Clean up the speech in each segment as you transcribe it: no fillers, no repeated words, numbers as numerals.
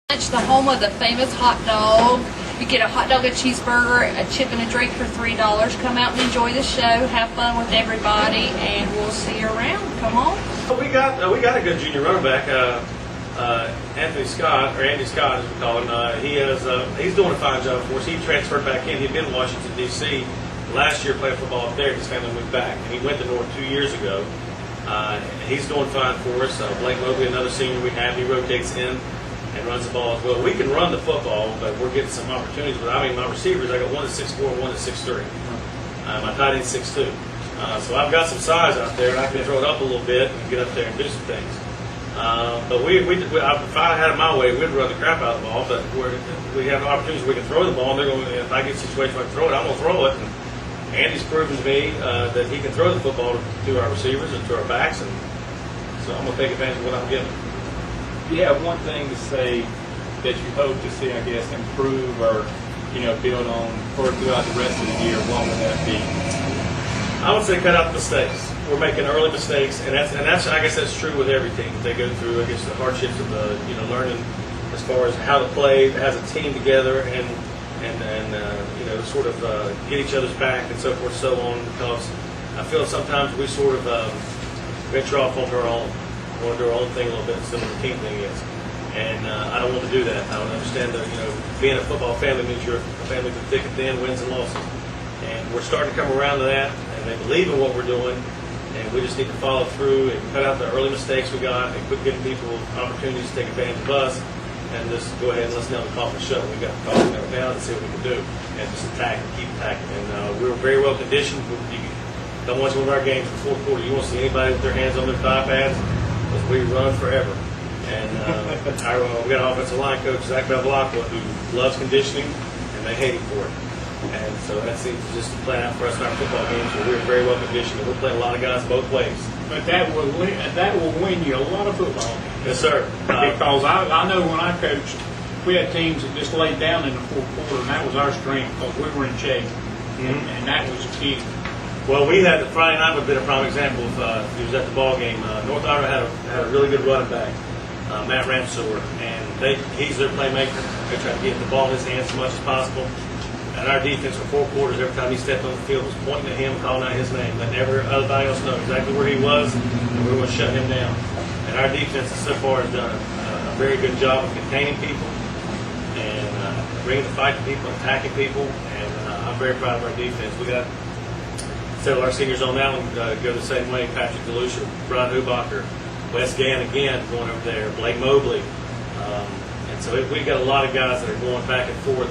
The home of the famous hot dog. You get a hot dog, a cheeseburger, a chip, and a drink for $3. Come out and enjoy the show. Have fun with everybody, and we'll see you around. Come on. We got a good junior running back, Andy Scott, as we call him. He's doing a fine job for us. He transferred back in. He'd been in Washington D.C. last year, playing football up there. His family moved back, and he went to North 2 years ago. He's doing fine for us. Blake Mobley, another senior we have, he rotates in and runs the ball as well. We can run the football, but we're getting some opportunities. But my receivers, I got one that's 6'4", one that's 6'3". My tight end's 6'2". So I've got some size out there, and I can throw it up a little bit and get up there and do some things. But if I had it my way, we'd run the crap out of the ball. But we have opportunities where we can throw the ball, and they're going. If I get a situation where I can throw it, I'm going to throw it. And Andy's proven to me that he can throw the football to our receivers and to our backs, and so I'm going to take advantage of what I'm getting. You have one thing to say that you hope to see, I guess, improve or build on throughout the rest of the year. What would that be? I would say cut out the mistakes. We're making early mistakes, and that's I guess that's true with every team. They go through, I guess, the hardships of learning as far as how to play as a team together and sort of get each other's back and so forth, so on. Because I feel sometimes we sort of venture off onto our own. We want to do our own thing a little bit instead of the team thing is. And I don't want to do that. I don't understand that, being a football family means you're a family through thick and thin, wins and losses. And we're starting to come around to that, and they believe in what we're doing, and we just need to follow through and cut out the early mistakes we got and quit giving people opportunities to take advantage of us, and just go ahead and let's nail the coffin shut. We got to talk it down and see what we can do, and just attack and keep attacking. And we were very well conditioned. Don't watch one of our games in the fourth quarter. You won't see anybody with their hands on their thigh pads. Because we run forever. And we got an offensive line coach, Zach Bevilacqua, who loves conditioning, and they hate him for it. And so that seems to just plan out for us in our football games. So we're very well conditioned, and we're playing a lot of guys both ways. But that will win you a lot of football games. Yes, sir. Because I know when I coached, we had teams that just laid down in the fourth quarter, and that was our strength because we were in shape, and that was the key. Well, we had Friday night would have been a prime example if he was at the ball game. North Iowa had a really good running back, Matt Ramsor, and he's their playmaker. They try to get the ball in his hands as much as possible. And our defense for 4 quarters, every time he stepped on the field, was pointing at him, calling out his name, letting everybody else know exactly where he was, and we were going to shut him down. And our defense so far has done a very good job of containing people and bringing the fight to people, attacking people, and I'm very proud of our defense. We got several of our seniors on that one go the same way. Patrick DeLucia, Brian Hubacher, Wes Gann again going over there, Blake Mobley. And so we've got a lot of guys that are going back and forth,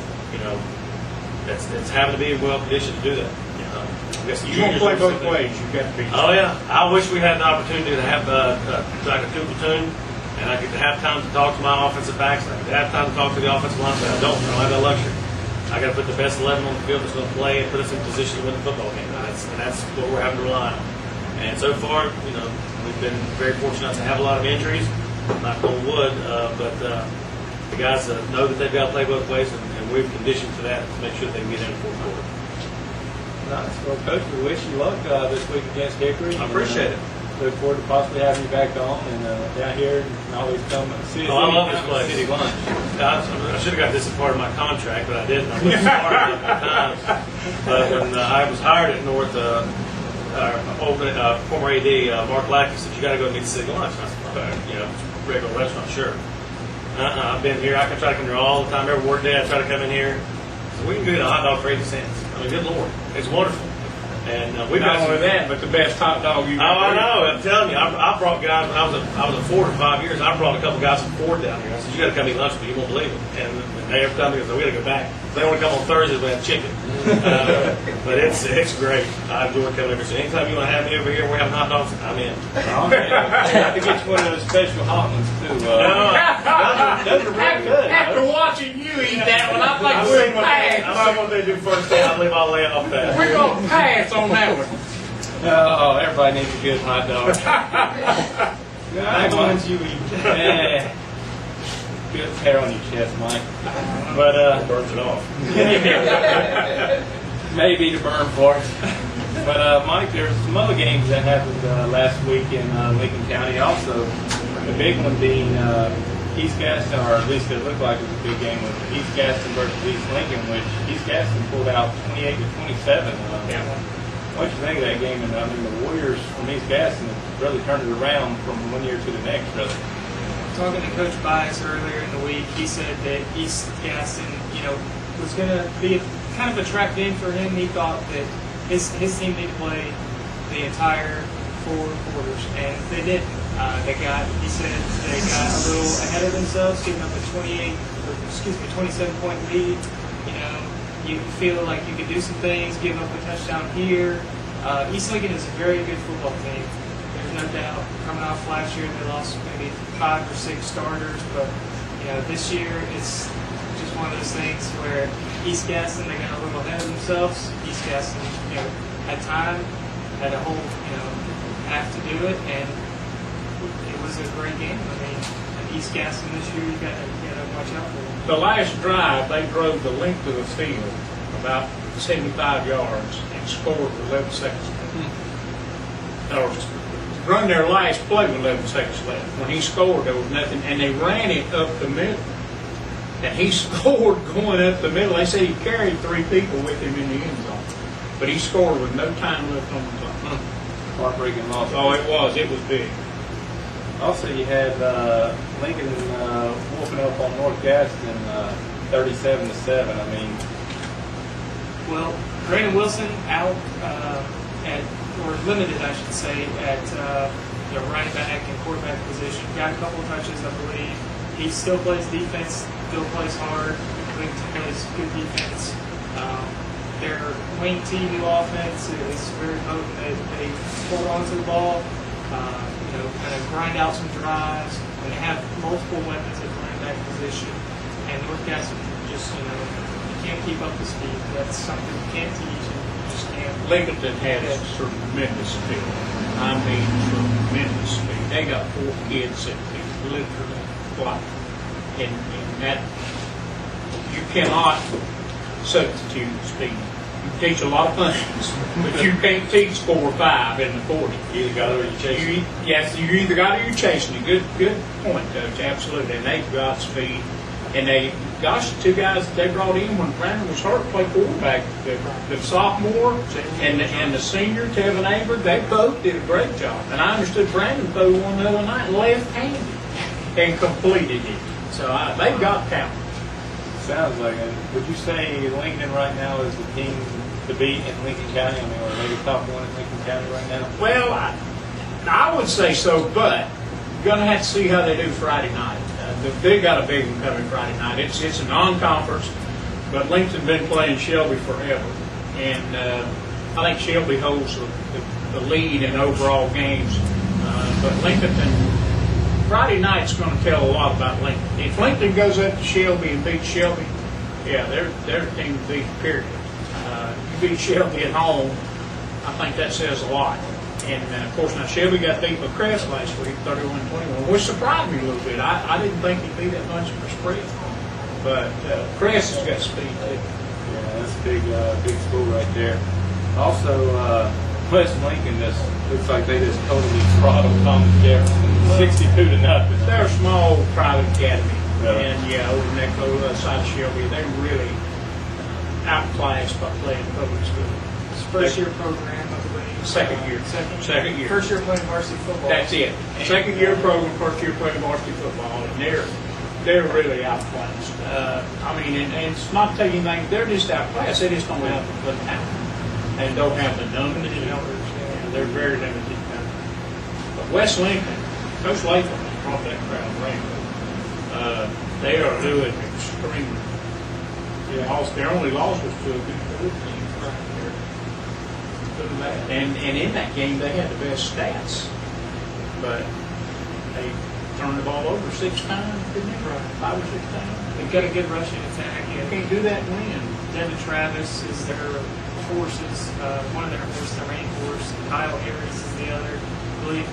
it's having to be well conditioned to do that. You want to play both ways. You've got to be. Oh, yeah. I wish we had an opportunity to have like a two platoon, and I could have time to talk to my offensive backs, and I could have time to talk to the offensive line, but I don't have that luxury. I got to put the best 11 on the field that's going to play and put us in position to win the football game. And that's what we're having to rely on. And so far, we've been very fortunate to have a lot of injuries. Knock on wood, but the guys know that they've got to play both ways, and we've conditioned to that to make sure they can get in the fourth quarter. Nice. Well, Coach, we wish you luck this week against Hickory. I appreciate it. Look forward to possibly having you back on and down here. You can always come and see us. I love this place. City lunch. I should have got this as part of my contract, but I didn't. I wasn't part of it at the time. But when I was hired at North, former AD Mark Lackey said, "You got to go meet the city lunch." And I said, regular restaurant, sure. I've been here. I can try to come here all the time. Every work day, I try to come in here. So we can get a hot dog for 80 cents. I mean, good Lord, it's wonderful. And we've Not got only that, but the best hot dog you. Oh, I know. I'm telling you, I brought guys. When I was at Ford for 5 years. I brought a couple guys from Ford down here. I said, "You got to come eat lunch with me. You won't believe it." And they every time they go, "We got to go back." They want to come on Thursdays. We have chicken. But it's great. I enjoy coming over. So anytime you want to have me over here, we're having hot dogs. I'm in. Oh, man. I have to get you one of those special hot ones too. Those are really good. After watching you eat that one, I think we're going to pass. I'm not going to do first thing. I believe I'll lay it off that. We're going to pass on that one. Oh, everybody needs a good hot dog. Good ones you eat. Yeah. Good hair on your chest, Mike. But Burns it off. maybe the burn part. But Mike, there's some other games that happened last week in Lincoln County. Also, the big one being East Gaston, or at least it looked like it was a big game, with East Gaston versus East Lincoln, which East Gaston pulled out 28-27. Yeah. What you think of that game? And I mean, the Warriors from East Gaston have really turned it around from one year to the next, really. Talking to Coach Bias earlier in the week, he said that East Gaston, was going to be kind of a trap game for him. He thought that his team needed to play the entire 4 quarters, and they didn't. He said they got a little ahead of themselves, giving up a 27-point lead. You feel like you could do some things, give up a touchdown here. East Lincoln is a very good football team. There's no doubt. Coming off last year, they lost maybe 5 or 6 starters, but this year it's just one of those things where East Gaston, they got a little ahead of themselves. East Gaston, had time, had a whole half to do it, and it was a great game. I mean, East Gaston this year, you got to watch out for them. The last drive, they drove the length of the field, about 75 yards, and scored with 11 seconds left. Or run their last play with 11 seconds left. When he scored, there was nothing, and they ran it up the middle. And he scored going up the middle. They say he carried 3 people with him in the end zone, but he scored with no time left on the clock. Heartbreaking loss. Oh, it was big. Also, you had Lincoln whooping up on North Gaston 37-7. I mean, well, Brandon Wilson out or limited, I should say, at the running back and quarterback position. Got a couple of touches, I believe. He still plays defense, still plays hard. Lincoln plays good defense. Their wing T new offense is very potent. They hold on to the ball, kind of grind out some drives, and they have multiple weapons at the running back position. And North Gaston just, you can't keep up the speed. That's something you can't teach, and you just can't. Lincolnton has tremendous speed. I mean, tremendous speed. They got 4 kids that can literally fly. And that, you cannot substitute speed. You can teach a lot of things, but you can't teach 4 or 5 in the 40. You either got it or you're chasing. Yes, you either got it or you're chasing it. Good point, Coach. Absolutely. And they've got speed. And the 2 guys that they brought in when Brandon was hurt to play quarterback, the sophomore and the senior, Tevin Aber, they both did a great job. And I understood Brandon threw one the other night left-handed and completed it. So they've got talent. sounds like it. Would you say Lincoln right now is the team to beat in Lincoln County? I mean, or maybe top 1 in Lincoln County right now? Well, I would say so, but you're going to have to see how they do Friday night. They got a big one coming Friday night. It's a non-conference, but Lincoln's been playing Shelby forever, and I think Shelby holds the lead in overall games. But Lincolnton, Friday night's going to tell a lot about Lincoln. If Lincoln goes up to Shelby and beats Shelby, yeah, they're a team to beat, period. You beat Shelby at home, I think that says a lot. And, of course, now Shelby got beat by Crest last week, 31-21, which surprised me a little bit. I didn't think he'd be that much of a spread. But Crest has got speed, too. Yeah, that's a big school right there. Also, West Lincoln just looks like they just totally throttled Thomas Jefferson, 62-0. They're a small private academy. Really? And, yeah, over in that other side of Shelby, they really outclassed by playing public school. It's first-year program, I believe. Second year. Second year. First year playing varsity football. That's it. Second year program, first year playing varsity football, and they're really outclassed. I mean, and it's not to tell you anything, they're just outclassed. They just don't have the talent and don't have the numbers. And they're very limited. But West Lincoln, Coach Latham has brought that crowd around. They are doing extremely. Their only loss was to a good team right there. And in that game, they had the best stats, but they turned the ball over 6 times, didn't they? 5 or 6 times. They've got a good rushing attack. You can't do that and win. Devin Travis is their horses, one of their horses, their main horse. Kyle Harris is the other. I believe